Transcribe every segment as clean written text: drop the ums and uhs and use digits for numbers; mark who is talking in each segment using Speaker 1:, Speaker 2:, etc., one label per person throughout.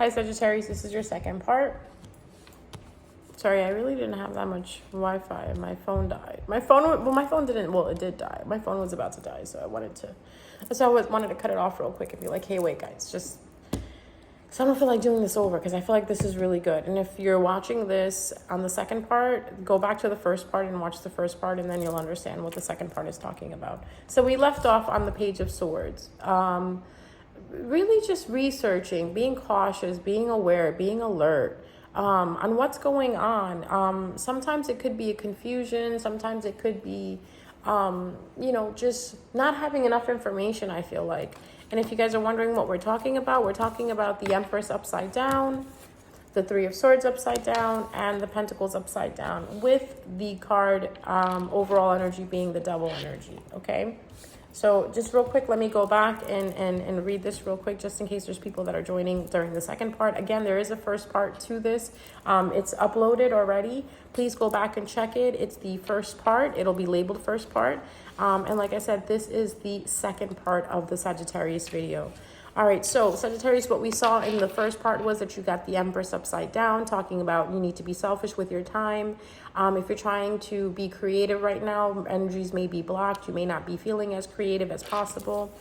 Speaker 1: Hi Sagittarius, this is your second part. Sorry, I really didn't have that much Wi-Fi. My phone died. My phone didn't, well, it did die. My phone was about to die, so I wanted to cut it off real quick and be like, hey, wait, guys, just, because I don't feel like doing this over, because I feel like this is really good. And if you're watching this on the second part, go back to the first part and watch the first part, and then you'll understand what the second part is talking about. So we left off on the Page of Swords. Really just researching, being cautious, being aware, being alert on what's going on. Sometimes it could be a confusion. Sometimes it could be, just not having enough information, I feel like. And if you guys are wondering what we're talking about the Empress upside down, the Three of Swords upside down, and the Pentacles upside down, with the card overall energy being the Devil energy, okay? So just real quick, let me go back and read this real quick, just in case there's people that are joining during the second part. Again, there is a first part to this. It's uploaded already. Please go back and check it. It's the first part. It'll be labeled first part. And like I said, this is the second part of the Sagittarius video. All right, so Sagittarius, what we saw in the first part was that you got the Empress upside down, talking about you need to be selfish with your time. If you're trying to be creative right now, energies may be blocked. You may not be feeling as creative as possible.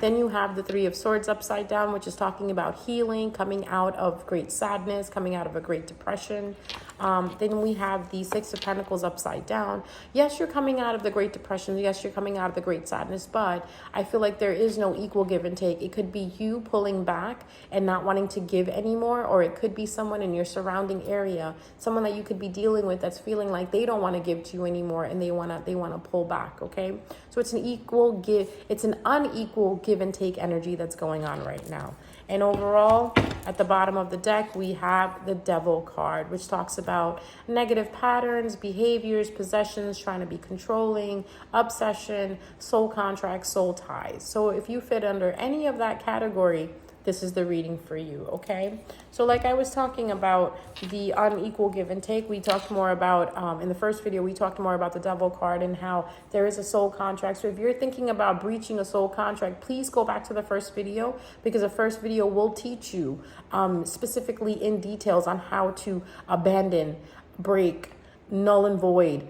Speaker 1: Then you have the Three of Swords upside down, which is talking about healing, coming out of great sadness, coming out of a great depression. Then we have the Six of Pentacles upside down. Yes, you're coming out of the Great Depression. Yes, you're coming out of the great sadness, but I feel like there is no equal give and take. It could be you pulling back and not wanting to give anymore, or it could be someone in your surrounding area, someone that you could be dealing with that's feeling like they don't want to give to you anymore and they want to pull back, okay? So it's an unequal give and take energy that's going on right now. And overall, at the bottom of the deck, we have the Devil card, which talks about negative patterns, behaviors, possessions, trying to be controlling, obsession, soul contracts, soul ties. So if you fit under any of that category, this is the reading for you, okay? So like I was talking about the unequal give and take, we talked more about, in the first video, we talked more about the Devil card and how there is a soul contract. So if you're thinking about breaching a soul contract, please go back to the first video, because the first video will teach you specifically in details on how to abandon, break, null and void,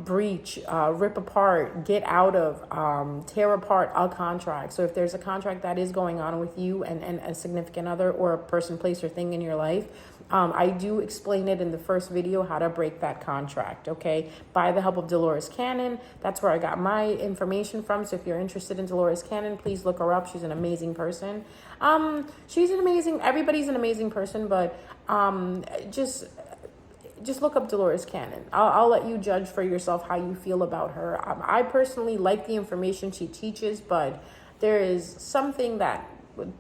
Speaker 1: breach, rip apart, get out of, tear apart a contract. So if there's a contract that is going on with you and a significant other or a person, place, or thing in your life, I do explain it in the first video how to break that contract, okay? By the help of Dolores Cannon. That's where I got my information from. So if you're interested in Dolores Cannon, please look her up. She's an amazing person. Everybody's an amazing person, but just look up Dolores Cannon. I'll let you judge for yourself how you feel about her. I personally like the information she teaches, but there is something that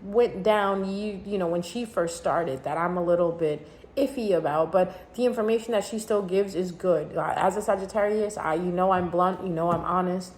Speaker 1: went down, when she first started that I'm a little bit iffy about, but the information that she still gives is good. As a Sagittarius, I'm blunt, I'm honest.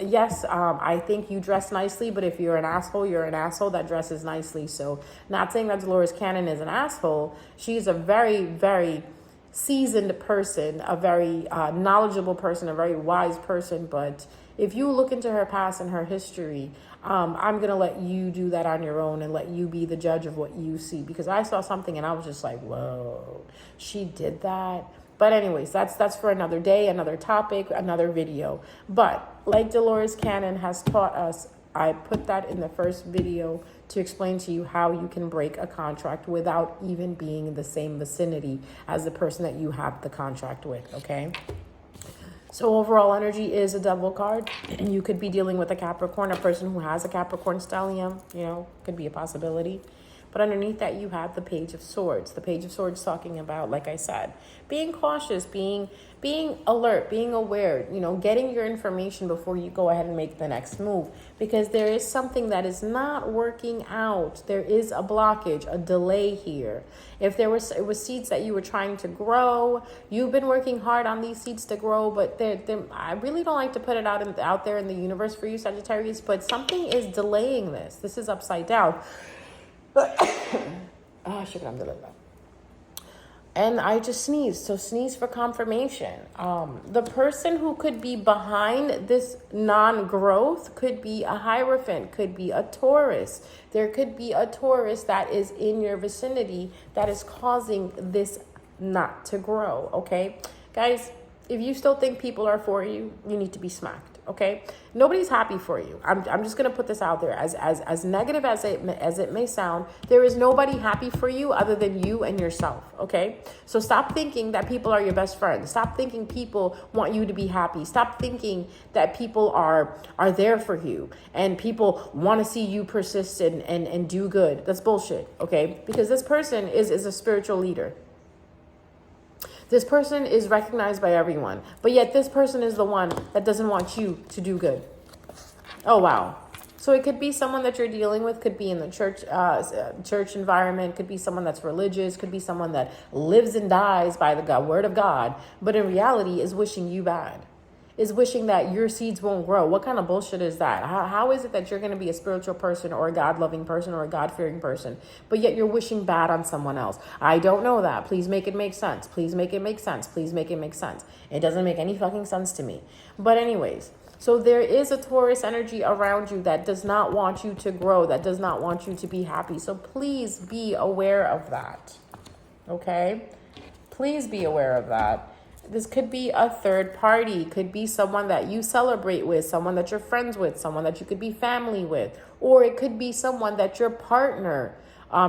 Speaker 1: Yes, I think you dress nicely, but if you're an asshole that dresses nicely. So not saying that Dolores Cannon is an asshole. She's a very, very seasoned person, a very knowledgeable person, a very wise person. But if you look into her past and her history, I'm going to let you do that on your own and let you be the judge of what you see. Because I saw something and I was just like, whoa, she did that. But anyways, that's for another day, another topic, another video. But like Dolores Cannon has taught us, I put that in the first video to explain to you how you can break a contract without even being in the same vicinity as the person that you have the contract with, okay? So overall energy is a Devil card. And you could be dealing with a Capricorn, a person who has a Capricorn stellium, could be a possibility. But underneath that, you have the Page of Swords. The Page of Swords talking about, like I said, being cautious, being alert, being aware, getting your information before you go ahead and make the next move. Because there is something that is not working out. There is a blockage, a delay here. If it was seeds that you were trying to grow, you've been working hard on these seeds to grow, but I really don't like to put it out there in the universe for you, Sagittarius, but something is delaying this. This is upside down. And I just sneezed. So sneeze for confirmation. The person who could be behind this non-growth could be a Hierophant, could be a Taurus. There could be a Taurus that is in your vicinity that is causing this not to grow. Okay, guys, if you still think people are for you, you need to be smacked. Okay, nobody's happy for you. I'm just gonna put this out there, as negative as it may sound. There is nobody happy for you other than you and yourself. Okay, so stop thinking that people are your best friend. Stop thinking people want you to be happy. Stop thinking that people are there for you and people want to see you persist and do good. That's bullshit. Okay, because this person is a spiritual leader. This person is recognized by everyone, but yet this person is the one that doesn't want you to do good. Oh, wow. So it could be someone that you're dealing with, could be in the church environment, could be someone that's religious, could be someone that lives and dies by the word of God, but in reality is wishing you bad. Is wishing that your seeds won't grow. What kind of bullshit is that? How is it that you're going to be a spiritual person or a God-loving person or a God-fearing person, but yet you're wishing bad on someone else? I don't know that. Please make it make sense. Please make it make sense. Please make it make sense. It doesn't make any fucking sense to me. But anyways, so there is a Taurus energy around you that does not want you to grow, that does not want you to be happy. So please be aware of that. Okay? Please be aware of that. This could be a third party, could be someone that you celebrate with, someone that you're friends with, someone that you could be family with, or it could be someone that your partner,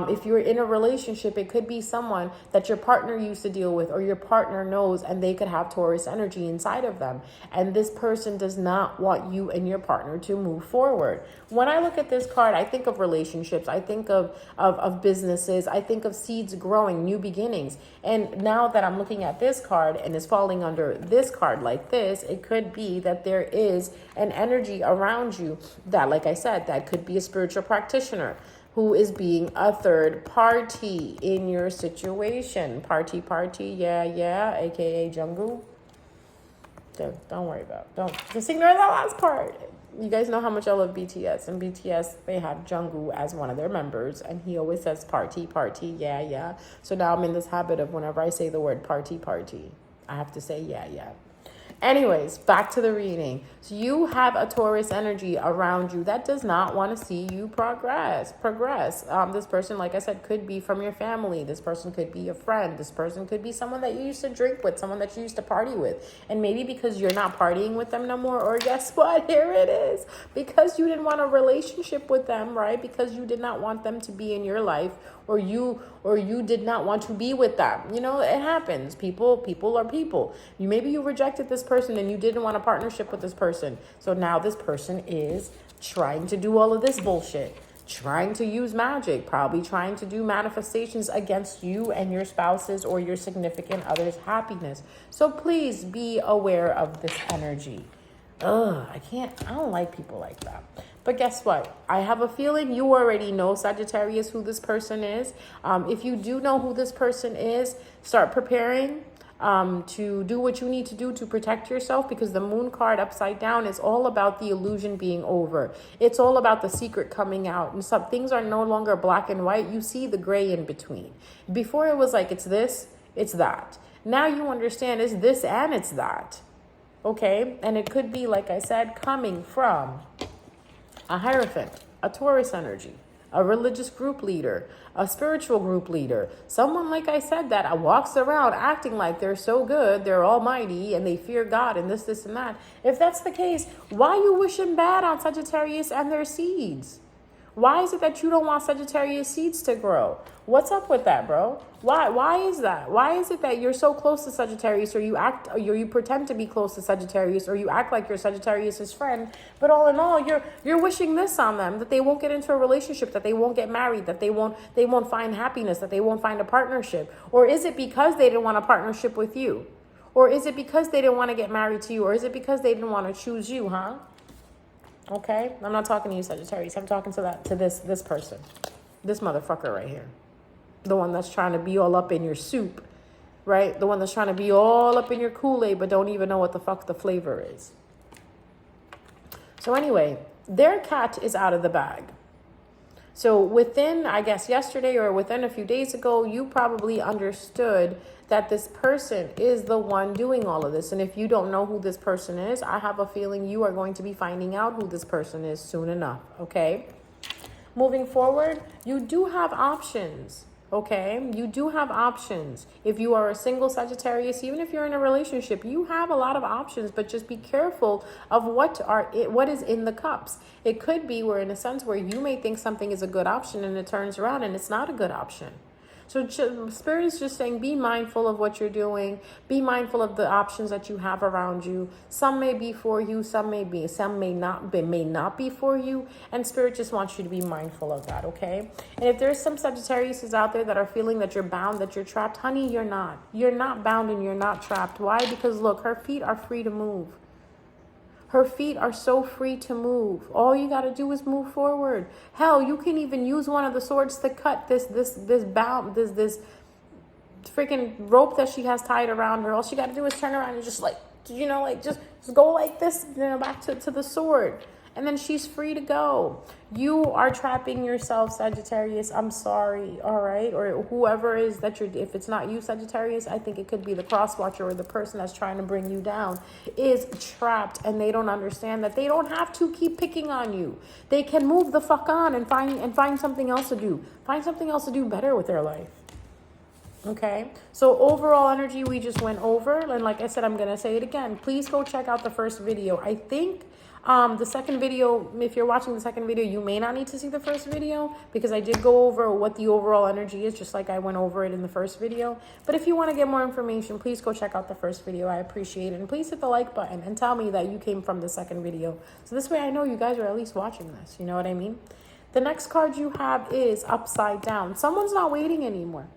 Speaker 1: if you're in a relationship, it could be someone that your partner used to deal with or your partner knows, and they could have Taurus energy inside of them. And this person does not want you and your partner to move forward. When I look at this card, I think of relationships. I think of businesses. I think of seeds growing, new beginnings. And now that I'm looking at this card and it's falling under this card like this, it could be that there is an energy around you that, like I said, that could be a spiritual practitioner who is being a third party in your situation. Party, yeah, aka Jungkook. Don't worry about it. Don't just ignore that last part. You guys know how much I love BTS, and BTS, they have Jungkook as one of their members, and he always says party, yeah. So now I'm in this habit of whenever I say the word party, I have to say yeah. Anyways, back to the reading. So you have a Taurus energy around you that does not want to see you progress. This person, like I said, could be from your family. This person could be a friend. This person could be someone that you used to drink with, someone that you used to party with. And maybe because you're not partying with them no more, or guess what? Here it is. Because you didn't want a relationship with them, right? Because you did not want them to be in your life, or you did not want to be with them. You know, it happens. People are people. Maybe you rejected this person and you didn't want a partnership with this person. So now this person is trying to do all of this bullshit, trying to use magic, probably trying to do manifestations against you and your spouse's or your significant other's happiness. So please be aware of this energy. I don't like people like that. But guess what? I have a feeling you already know, Sagittarius, who this person is. If you do know who this person is, start preparing to do what you need to do to protect yourself, because the moon card upside down is all about the illusion being over. It's all about the secret coming out. And some things are no longer black and white. You see the gray in between. Before it was like, it's this, it's that. Now you understand it's this and it's that. Okay? And it could be, like I said, coming from a Hierophant, a Taurus energy, a religious group leader, a spiritual group leader, someone, like I said, that walks around acting like they're so good, they're almighty, and they fear God and this and that. If that's the case, why are you wishing bad on Sagittarius and their seeds? Why is it that you don't want Sagittarius seeds to grow? What's up with that, bro? Why is that? Why is it that you're so close to Sagittarius, or you pretend to be close to Sagittarius, or you act like you're Sagittarius's friend, but all in all, you're wishing this on them, that they won't get into a relationship, that they won't get married, that they won't find happiness, that they won't find a partnership? Or is it because they didn't want a partnership with you? Or is it because they didn't want to get married to you? Or is it because they didn't want to choose you, huh? Okay, I'm not talking to you, Sagittarius. I'm talking to this person, this motherfucker right here, the one that's trying to be all up in your soup, right? The one that's trying to be all up in your Kool-Aid, but don't even know what the fuck the flavor is. So anyway, their cat is out of the bag. So within, I guess, yesterday or within a few days ago, you probably understood that this person is the one doing all of this. And if you don't know who this person is, I have a feeling you are going to be finding out who this person is soon enough, okay? Moving forward, you do have options, okay? You do have options. If you are a single Sagittarius, even if you're in a relationship, you have a lot of options, but just be careful of what is in the cups. It could be where, in a sense, where you may think something is a good option and it turns around and it's not a good option. So Spirit is just saying, be mindful of what you're doing. Be mindful of the options that you have around you. Some may be for you, some may not be for you. And Spirit just wants you to be mindful of that, okay? And if there's some Sagittariuses out there that are feeling that you're bound, that you're trapped, honey, you're not. You're not bound and you're not trapped. Why? Because look, her feet are free to move. Her feet are so free to move. All you got to do is move forward. Hell, you can even use one of the swords to cut this freaking rope that she has tied around her. All she got to do is turn around and just just go like this, back to the sword. And then she's free to go. You are trapping yourself, Sagittarius. I'm sorry, all right? Or whoever is that if it's not you, Sagittarius, I think it could be the cross watcher or the person that's trying to bring you down is trapped, and they don't understand that they don't have to keep picking on you. They can move the fuck on and find something else to do. Find something else to do better with their life. Okay, so overall energy we just went over, and like I said, I'm gonna say it again. Please go check out the first video. I think the second video, if you're watching the second video, you may not need to see the first video because I did go over what the overall energy is, just like I went over it in the first video. But if you want to get more information, please go check out the first video. I appreciate it. And please hit the like button and tell me that you came from the second video. So this way I know you guys are at least watching this. You know what I mean? The next card you have is upside down. Someone's not waiting anymore.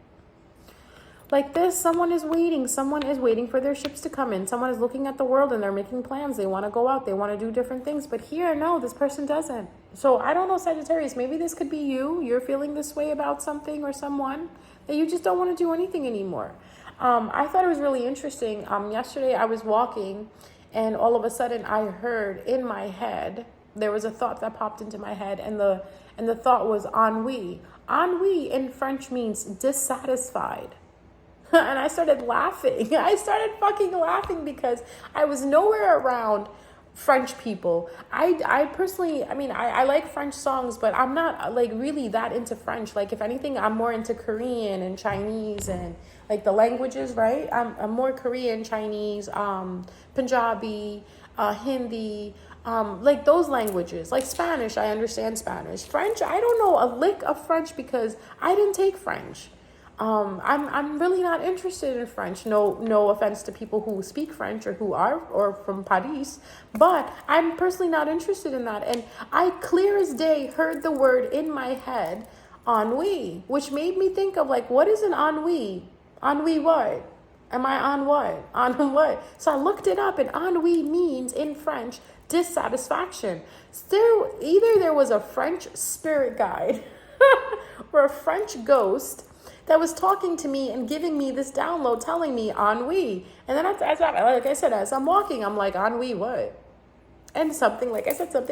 Speaker 1: Like this, someone is waiting. Someone is waiting for their ships to come in. Someone is looking at the world and they're making plans. They want to go out. They want to do different things. But here, no, this person doesn't. So I don't know, Sagittarius. Maybe this could be you. You're feeling this way about something or someone that you just don't want to do anything anymore. I thought it was really interesting. Yesterday I was walking and all of a sudden I heard in my head, there was a thought that popped into my head, and the thought was ennui. Ennui in French means dissatisfied. And I started laughing. I started fucking laughing because I was nowhere around French people. I personally, I like French songs, but I'm not like really that into French. Like if anything, I'm more into Korean and Chinese and like the languages, right? I'm more Korean, Chinese, Punjabi, Hindi, like those languages. Like Spanish, I understand Spanish. French, I don't know a lick of French because I didn't take French. I'm really not interested in French. No offense to people who speak French or from Paris, but I'm personally not interested in that. And I clear as day heard the word in my head, ennui, which made me think of like, what is an ennui? Ennui what? Am I on what? On what? So I looked it up, and ennui means in French dissatisfaction. Either there was a French spirit guide or a French ghost that was talking to me and giving me this download telling me ennui. And then like I said, as I'm walking, I'm like, ennui what? And something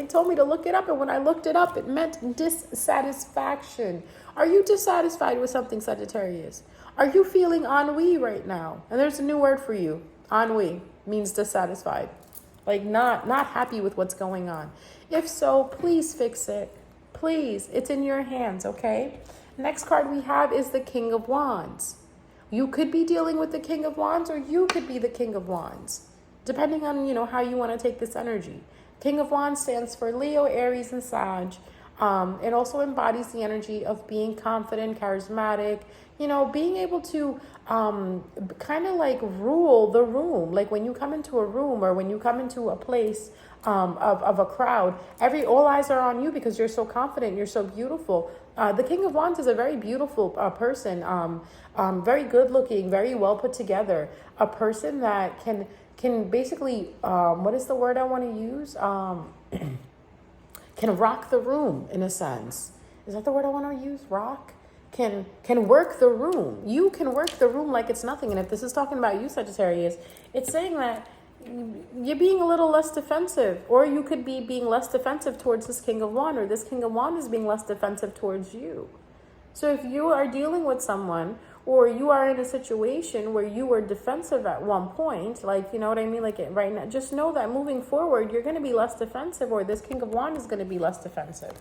Speaker 1: told me to look it up. And when I looked it up, it meant dissatisfaction. Are you dissatisfied with something, Sagittarius? Are you feeling ennui right now? And there's a new word for you. Ennui means dissatisfied. Like not happy with what's going on. If so, please fix it. Please, it's in your hands, okay? Next card we have is the King of Wands. You could be dealing with the King of Wands, or you could be the King of Wands, depending on, how you want to take this energy. King of Wands stands for Leo, Aries, and Sag. It also embodies the energy of being confident, charismatic, being able to kind of like rule the room. Like when you come into a room or when you come into a place of a crowd, all eyes are on you because you're so confident, you're so beautiful. The King of Wands is a very beautiful person, very good looking, very well put together, a person that can basically, what is the word I want to use? Can rock the room in a sense. Is that the word I want to use? Rock? Can work the room. You can work the room like it's nothing. And if this is talking about you, Sagittarius, it's saying that you're being a little less defensive, or you could be being less defensive towards this King of Wands, or this King of Wands is being less defensive towards you. So if you are dealing with someone or you are in a situation where you were defensive at one point, like, you know what I mean? Like right now, just know that moving forward, you're going to be less defensive, or this King of Wands is going to be less defensive.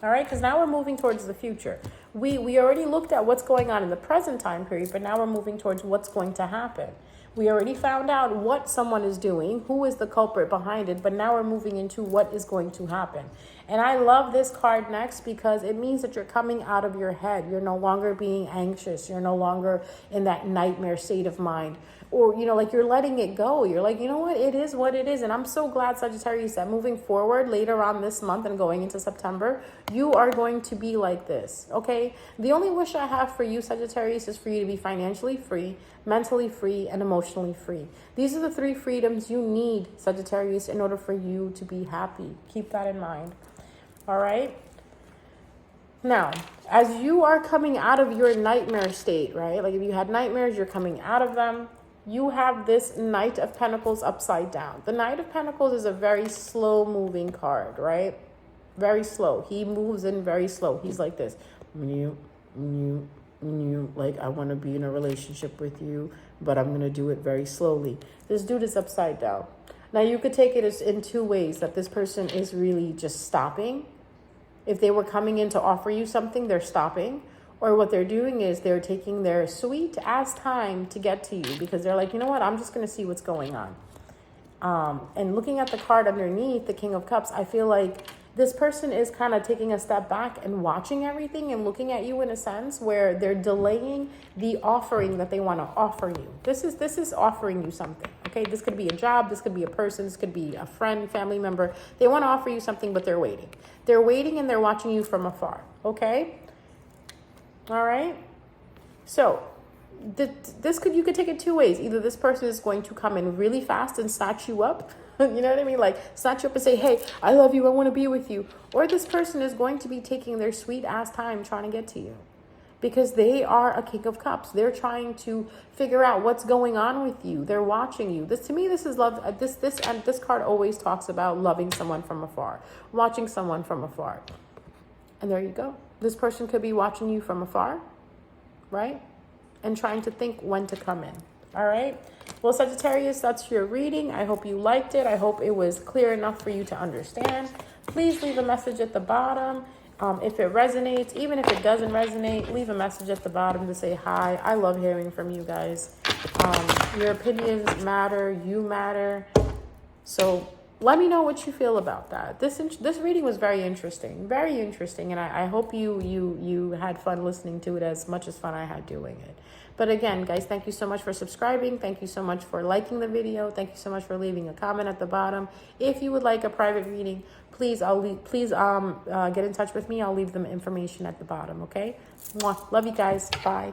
Speaker 1: All right, because now we're moving towards the future. We already looked at what's going on in the present time period, but now we're moving towards what's going to happen. We already found out what someone is doing, who is the culprit behind it, but now we're moving into what is going to happen. And I love this card next because it means that you're coming out of your head. You're no longer being anxious. You're no longer in that nightmare state of mind. Or, you know, like you're letting it go. You're like, you know what? It is what it is. And I'm so glad, Sagittarius, that moving forward later on this month and going into September, you are going to be like this, okay? The only wish I have for you, Sagittarius, is for you to be financially free, mentally free, and emotionally free. These are the 3 freedoms you need, Sagittarius, in order for you to be happy. Keep that in mind, all right? Now, as you are coming out of your nightmare state, right? Like if you had nightmares, you're coming out of them. You have this Knight of Pentacles upside down. The Knight of Pentacles is a very slow moving card, right? Very slow. He moves in very slow. He's like this. Like, I want to be in a relationship with you, but I'm going to do it very slowly. This dude is upside down. Now, you could take it as in 2 ways, that this person is really just stopping. If they were coming in to offer you something, they're stopping. Or what they're doing is they're taking their sweet ass time to get to you because they're like, you know what, I'm just going to see what's going on. And looking at the card underneath, the King of Cups, I feel like this person is kind of taking a step back and watching everything and looking at you in a sense where they're delaying the offering that they want to offer you. This is offering you something, okay? This could be a job, this could be a person, this could be a friend, family member. They want to offer you something, but they're waiting. They're waiting and they're watching you from afar, okay? All right. So you could take it 2 ways. Either this person is going to come in really fast and snatch you up. You know what I mean? Like snatch you up and say, hey, I love you. I want to be with you. Or this person is going to be taking their sweet ass time trying to get to you because they are a King of Cups. They're trying to figure out what's going on with you. They're watching you. This, to me, this is love. This card always talks about loving someone from afar, watching someone from afar. And there you go. This person could be watching you from afar, right? And trying to think when to come in. All right. Well, Sagittarius, that's your reading. I hope you liked it. I hope it was clear enough for you to understand. Please leave a message at the bottom. If it resonates, even if it doesn't resonate, leave a message at the bottom to say hi. I love hearing from you guys. Your opinions matter. You matter. So let me know what you feel about that. This reading was very interesting, and I hope you had fun listening to it as much as fun I had doing it. But again, guys, thank you so much for subscribing. Thank you so much for liking the video. Thank you so much for leaving a comment at the bottom. If you would like a private reading, please get in touch with me. I'll leave them information at the bottom. Okay. Mwah. Love you guys. Bye.